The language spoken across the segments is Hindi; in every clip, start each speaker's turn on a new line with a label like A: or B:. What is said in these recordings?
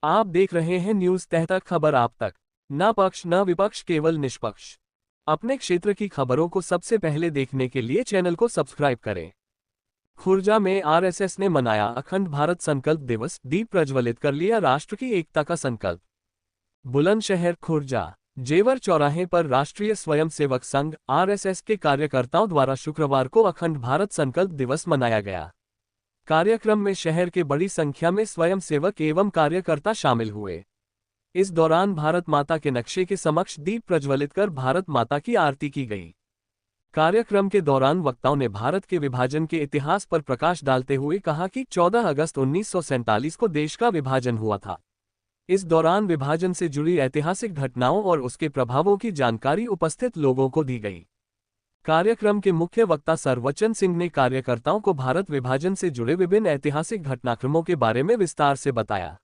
A: आप देख रहे हैं न्यूज तहतक, खबर आप तक। न पक्ष न विपक्ष, केवल निष्पक्ष। अपने क्षेत्र की खबरों को सबसे पहले देखने के लिए चैनल को सब्सक्राइब करें। खुर्जा में आरएसएस ने मनाया अखंड भारत संकल्प दिवस, दीप प्रज्वलित कर लिया राष्ट्र की एकता का संकल्प। बुलंदशहर खुर्जा जेवर चौराहे पर राष्ट्रीय स्वयंसेवक संघ आरएसएस के कार्यकर्ताओं द्वारा शुक्रवार को अखंड भारत संकल्प दिवस मनाया गया। कार्यक्रम में शहर के बड़ी संख्या में स्वयंसेवक एवं कार्यकर्ता शामिल हुए। इस दौरान भारत माता के नक्शे के समक्ष दीप प्रज्वलित कर भारत माता की आरती की गई। कार्यक्रम के दौरान वक्ताओं ने भारत के विभाजन के इतिहास पर प्रकाश डालते हुए कहा कि 14 अगस्त 1947 को देश का विभाजन हुआ था। इस दौरान विभाजन से जुड़ी ऐतिहासिक घटनाओं और उसके प्रभावों की जानकारी उपस्थित लोगों को दी गई। कार्यक्रम के मुख्य वक्ता सरवचन सिंह ने कार्यकर्ताओं को भारत विभाजन से जुड़े विभिन्न ऐतिहासिक घटनाक्रमों के बारे में विस्तार से बताया।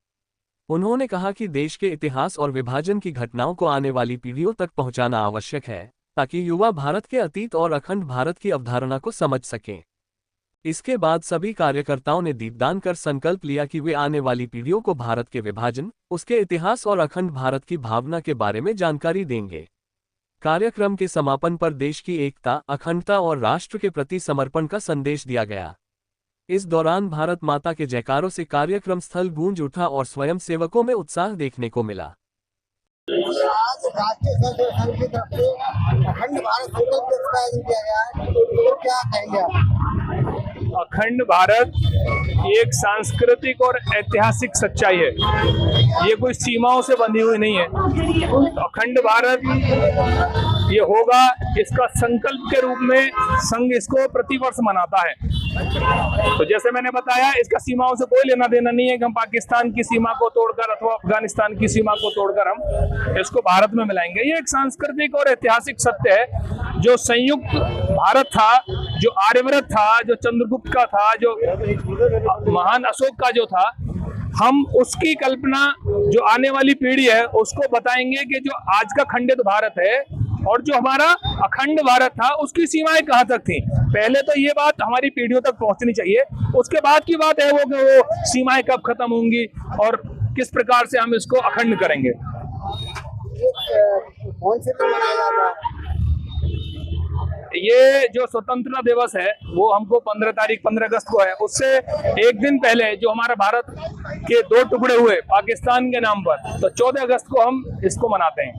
A: उन्होंने कहा कि देश के इतिहास और विभाजन की घटनाओं को आने वाली पीढ़ियों तक पहुंचाना आवश्यक है, ताकि युवा भारत के अतीत और अखंड भारत की अवधारणा को समझ सकें। इसके बाद सभी कार्यकर्ताओं ने दीपदान कर संकल्प लिया कि वे आने वाली पीढ़ियों को भारत के विभाजन, उसके इतिहास और अखंड भारत की भावना के बारे में जानकारी देंगे। कार्यक्रम के समापन पर देश की एकता, अखंडता और राष्ट्र के प्रति समर्पण का संदेश दिया गया। इस दौरान भारत माता के जयकारों से कार्यक्रम स्थल गूंज उठा और स्वयंसेवकों में उत्साह देखने को मिला।
B: आज राष्ट्रीय स्वयंसेवक संघ की तरफ से अखंड भारत संकल्प दिवस का आयोजन किया गया है, तो क्या कहेंगे आप?
C: अखंड भारत एक सांस्कृतिक और ऐतिहासिक सच्चाई है। ये कोई सीमाओं से बंधी हुई नहीं है। अखंड भारत ये होगा, इसका संकल्प के रूप में संघ इसको प्रतिवर्ष मनाता है। तो जैसे मैंने बताया, इसका सीमाओं से कोई लेना देना नहीं है कि हम पाकिस्तान की सीमा को तोड़कर अथवा अफगानिस्तान की सीमा को तोड़कर हम इसको भारत में मिलाएंगे। ये एक सांस्कृतिक और ऐतिहासिक सत्य है। जो संयुक्त भारत था, जो आर्यव्रत था, जो चंद्रगुप्त का था, जो महान अशोक का जो था, हम उसकी कल्पना जो आने वाली पीढ़ी है उसको बताएंगे कि जो आज का खंडित भारत है और जो हमारा अखंड भारत था उसकी सीमाएं कहां तक थी। पहले तो ये बात हमारी पीढ़ियों तक पहुंचनी चाहिए। उसके बाद की बात है वो कि वो सीमाएं कब खत्म होंगी और किस प्रकार से हम इसको अखंड करेंगे।
B: कौन से दिन मनाया जाता है?
C: ये जो स्वतंत्रता दिवस है वो हमको 15 अगस्त को है। उससे एक दिन पहले जो हमारा भारत के 2 टुकड़े हुए पाकिस्तान के नाम पर, तो 14 अगस्त को हम इसको मनाते हैं।